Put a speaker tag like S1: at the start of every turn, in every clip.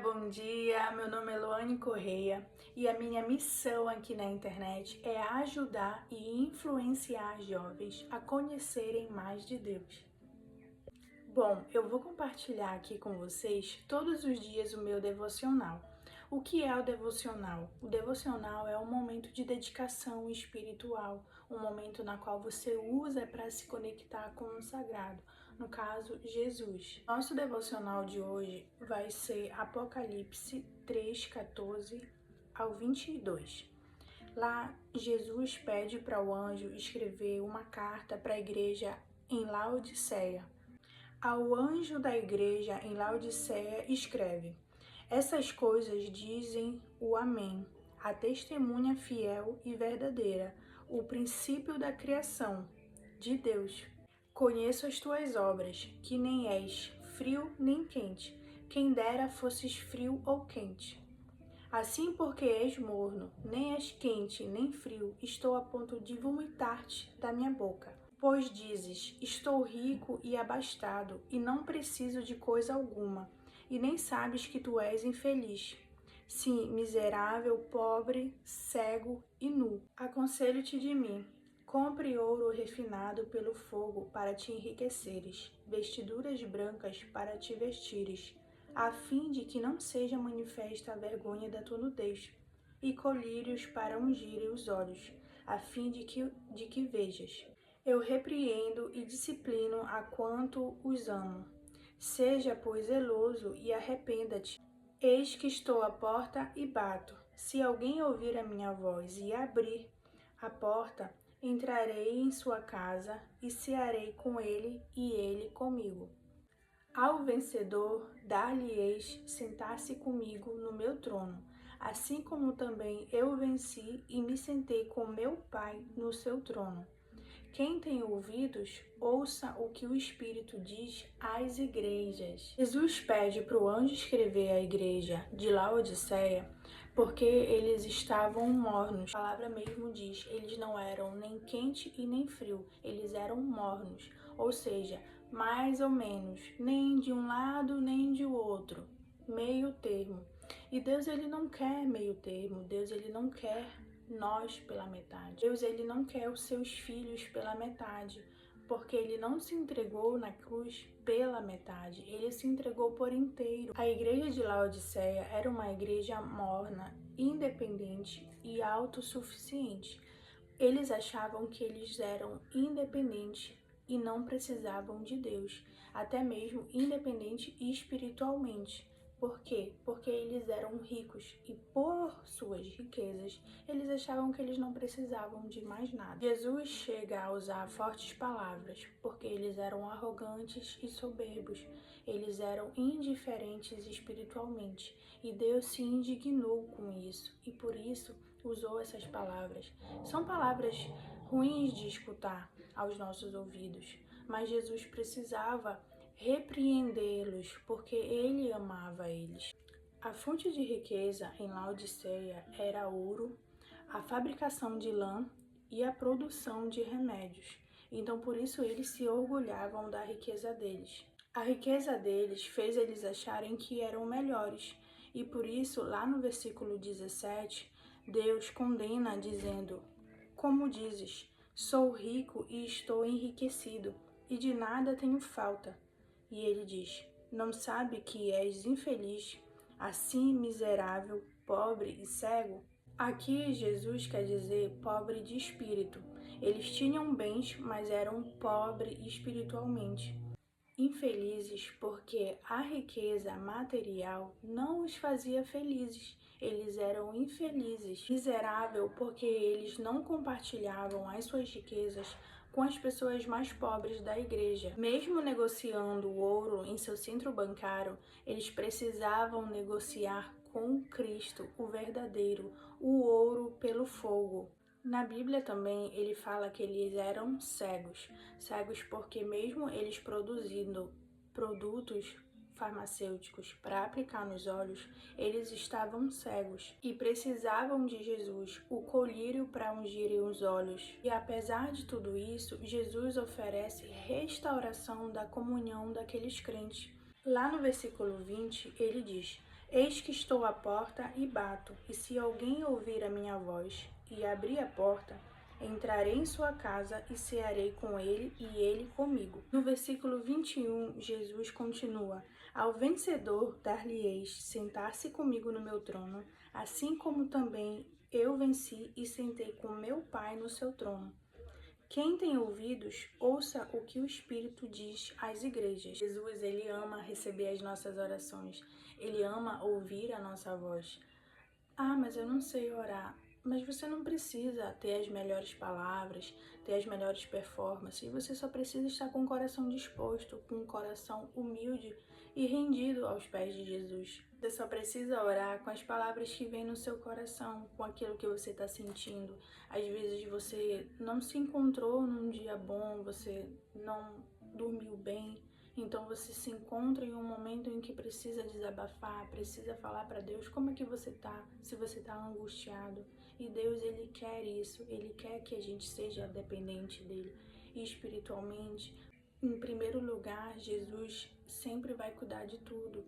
S1: bom dia! Meu nome é Luane Correia e a minha missão aqui na internet é ajudar e influenciar jovens a conhecerem mais de Deus. Bom, eu vou compartilhar aqui com vocês todos os dias o meu devocional. O que é o devocional? O devocional é um momento de dedicação espiritual, um momento na qual você usa para se conectar com o sagrado, no caso, Jesus. Nosso devocional de hoje vai ser Apocalipse 3:14 ao 22. Lá, Jesus pede para o anjo escrever uma carta para a igreja em Laodiceia. Ao anjo da igreja em Laodiceia escreve: essas coisas dizem o Amém, a testemunha fiel e verdadeira, o princípio da criação de Deus. Conheço as tuas obras, que nem és frio nem quente. Quem dera fosses frio ou quente. Assim, porque és morno, nem és quente nem frio, estou a ponto de vomitar-te da minha boca. Pois dizes: estou rico e abastado, e não preciso de coisa alguma, e nem sabes que tu és infeliz. Sim, miserável, pobre, cego e nu. Aconselho-te de mim: compre ouro refinado pelo fogo para te enriqueceres, vestiduras brancas para te vestires, a fim de que não seja manifesta a vergonha da tua nudez, e colírios para ungirem os olhos, a fim de que vejas. Eu repreendo e disciplino a quanto os amo. Seja, pois, zeloso e arrependa-te. Eis que estou à porta e bato. Se alguém ouvir a minha voz e abrir a porta, entrarei em sua casa e cearei com ele e ele comigo. Ao vencedor, dar-lhe-eis sentar-se comigo no meu trono, assim como também eu venci e me sentei com meu Pai no seu trono. Quem tem ouvidos, ouça o que o Espírito diz às igrejas. Jesus pede para o anjo escrever à igreja de Laodiceia, porque eles estavam mornos. A palavra mesmo diz, eles não eram nem quente e nem frio, eles eram mornos, ou seja, mais ou menos, nem de um lado nem de outro, meio termo. E Deus, ele não quer meio termo, Deus, ele não quer nós pela metade. Deus, ele não quer os seus filhos pela metade, porque ele não se entregou na cruz pela metade, ele se entregou por inteiro. A igreja de Laodiceia era uma igreja morna, independente e autossuficiente. Eles achavam que eles eram independentes e não precisavam de Deus, até mesmo independente espiritualmente. Por quê? Porque eles eram ricos e por suas riquezas, eles achavam que eles não precisavam de mais nada. Jesus chega a usar fortes palavras, porque eles eram arrogantes e soberbos, eles eram indiferentes espiritualmente, e Deus se indignou com isso, e por isso usou essas palavras. São palavras ruins de escutar aos nossos ouvidos, mas Jesus precisava repreendê-los, porque ele amava eles. A fonte de riqueza em Laodiceia era ouro, a fabricação de lã e a produção de remédios. Então, por isso, eles se orgulhavam da riqueza deles. A riqueza deles fez eles acharem que eram melhores. E por isso, lá no versículo 17, Deus condena dizendo: como dizes, sou rico e estou enriquecido, e de nada tenho falta. E ele diz: não sabe que és infeliz, assim miserável, pobre e cego? Aqui Jesus quer dizer pobre de espírito. Eles tinham bens, mas eram pobres espiritualmente. Infelizes porque a riqueza material não os fazia felizes. Eles eram infelizes. Miserável porque eles não compartilhavam as suas riquezas com as pessoas mais pobres da igreja. Mesmo negociando o ouro em seu centro bancário, eles precisavam negociar com Cristo, o verdadeiro, o ouro pelo fogo. Na Bíblia também ele fala que eles eram cegos. Cegos porque mesmo eles produzindo produtos farmacêuticos para aplicar nos olhos, eles estavam cegos e precisavam de Jesus, o colírio para ungirem os olhos. E apesar de tudo isso, Jesus oferece restauração da comunhão daqueles crentes. Lá no versículo 20, ele diz: Eis que estou à porta e bato, e se alguém ouvir a minha voz e abrir a porta, entrarei em sua casa e cearei com ele e ele comigo. No versículo 21, Jesus continua: Ao vencedor dar-lhe-eis sentar-se comigo no meu trono, assim como também eu venci e sentei com meu Pai no seu trono. Quem tem ouvidos, ouça o que o Espírito diz às igrejas. Jesus, ele ama receber as nossas orações. Ele ama ouvir a nossa voz. Ah, mas eu não sei orar. Mas você não precisa ter as melhores palavras, ter as melhores performances. Você só precisa estar com o coração disposto, com o coração humilde e rendido aos pés de Jesus. Você só precisa orar com as palavras que vêm no seu coração, com aquilo que você está sentindo. Às vezes você não se encontrou num dia bom, você não dormiu bem. Então você se encontra em um momento em que precisa desabafar, precisa falar para Deus como é que você tá, se você tá angustiado. E Deus, ele quer isso, ele quer que a gente seja dependente dele. E espiritualmente, em primeiro lugar, Jesus sempre vai cuidar de tudo.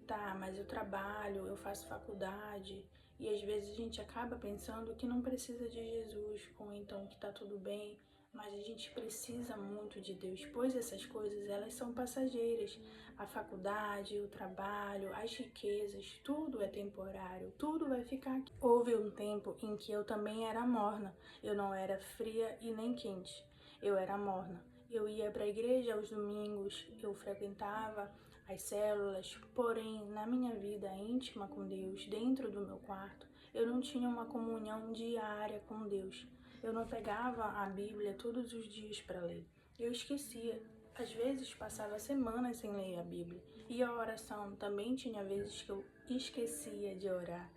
S1: Tá, mas eu trabalho, eu faço faculdade, e às vezes a gente acaba pensando que não precisa de Jesus, ou então que tá tudo bem, mas a gente precisa muito de Deus, pois essas coisas, elas são passageiras. A faculdade, o trabalho, as riquezas, tudo é temporário, tudo vai ficar aqui. Houve um tempo em que eu também era morna, eu não era fria e nem quente, eu era morna. Eu ia para a igreja aos domingos, eu frequentava as células, porém, na minha vida íntima com Deus, dentro do meu quarto, eu não tinha uma comunhão diária com Deus. Eu não pegava a Bíblia todos os dias para ler. Eu esquecia. Às vezes passava semanas sem ler a Bíblia. E a oração também tinha vezes que eu esquecia de orar.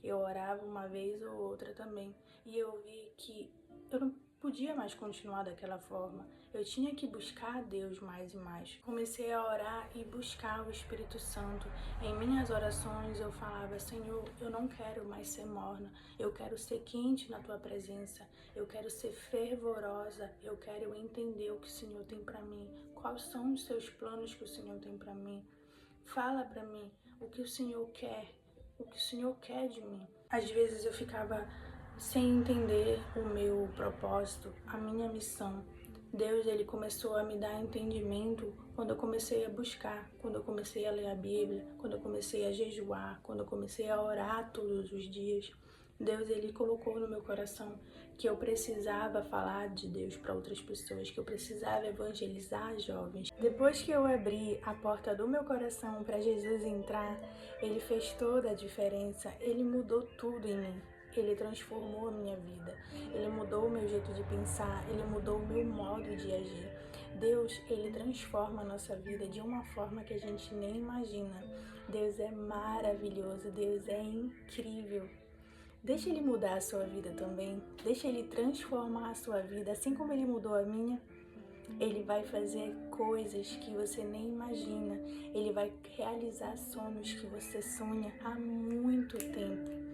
S1: Eu orava uma vez ou outra também. E eu vi que eu não podia mais continuar daquela forma. Eu tinha que buscar a Deus mais e mais. Comecei a orar e buscar o Espírito Santo. Em minhas orações eu falava: Senhor, eu não quero mais ser morna. Eu quero ser quente na tua presença. Eu quero ser fervorosa. Eu quero entender o que o Senhor tem para mim. Quais são os seus planos que o Senhor tem para mim? Fala para mim o que o Senhor quer. O que o Senhor quer de mim. Às vezes eu ficava sem entender o meu propósito, a minha missão. Deus, ele começou a me dar entendimento quando eu comecei a buscar, quando eu comecei a ler a Bíblia, quando eu comecei a jejuar, quando eu comecei a orar todos os dias. Deus, ele colocou no meu coração que eu precisava falar de Deus para outras pessoas, que eu precisava evangelizar jovens. Depois que eu abri a porta do meu coração para Jesus entrar, ele fez toda a diferença, ele mudou tudo em mim. Ele transformou a minha vida, ele mudou o meu jeito de pensar, ele mudou o meu modo de agir. Deus, ele transforma a nossa vida de uma forma que a gente nem imagina. Deus é maravilhoso, Deus é incrível. Deixa ele mudar a sua vida também, deixa ele transformar a sua vida, assim como ele mudou a minha. Ele vai fazer coisas que você nem imagina, ele vai realizar sonhos que você sonha há muito tempo.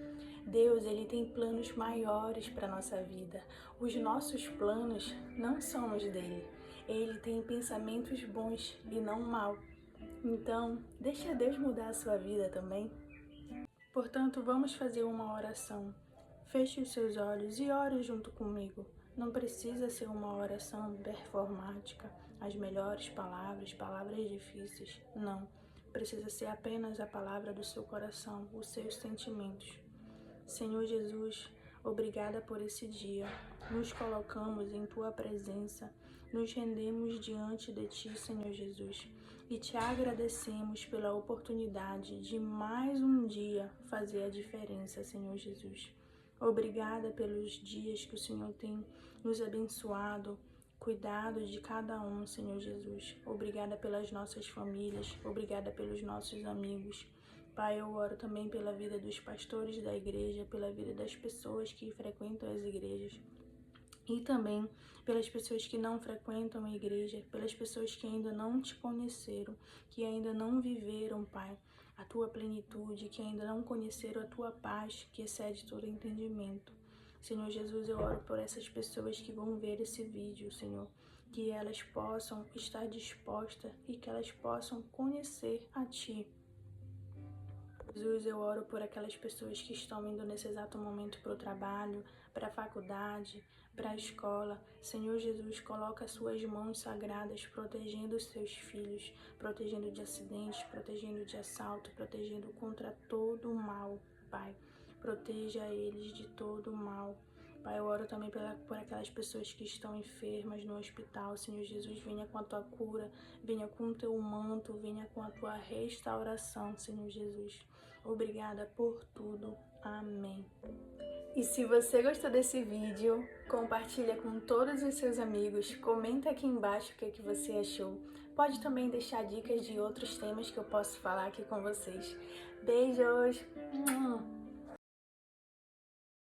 S1: Deus, ele tem planos maiores para nossa vida. Os nossos planos não são os dele. Ele tem pensamentos bons e não mal. Então, deixa Deus mudar a sua vida também. Portanto, vamos fazer uma oração. Feche os seus olhos e ore junto comigo. Não precisa ser uma oração performática, as melhores palavras, palavras difíceis. Não. Precisa ser apenas a palavra do seu coração, os seus sentimentos. Senhor Jesus, obrigada por esse dia. Nos colocamos em Tua presença, nos rendemos diante de Ti, Senhor Jesus, e Te agradecemos pela oportunidade de mais um dia fazer a diferença, Senhor Jesus. Obrigada pelos dias que o Senhor tem nos abençoado, cuidado de cada um, Senhor Jesus. Obrigada pelas nossas famílias, obrigada pelos nossos amigos. Pai, eu oro também pela vida dos pastores da igreja, pela vida das pessoas que frequentam as igrejas e também pelas pessoas que não frequentam a igreja, pelas pessoas que ainda não te conheceram, que ainda não viveram, Pai, a tua plenitude, que ainda não conheceram a tua paz, que excede todo entendimento. Senhor Jesus, eu oro por essas pessoas que vão ver esse vídeo, Senhor, que elas possam estar dispostas e que elas possam conhecer a Ti. Jesus, eu oro por aquelas pessoas que estão indo nesse exato momento para o trabalho, para a faculdade, para a escola. Senhor Jesus, coloca as suas mãos sagradas protegendo os seus filhos, protegendo de acidentes, protegendo de assalto, protegendo contra todo o mal, Pai. Proteja eles de todo o mal. Pai, eu oro também por aquelas pessoas que estão enfermas no hospital. Senhor Jesus, venha com a tua cura, venha com o teu manto, venha com a tua restauração, Senhor Jesus. Obrigada por tudo. Amém. E se você gostou desse vídeo, compartilha com todos os seus amigos, comenta aqui embaixo o que você achou. Pode também deixar dicas de outros temas que eu posso falar aqui com vocês. Beijos!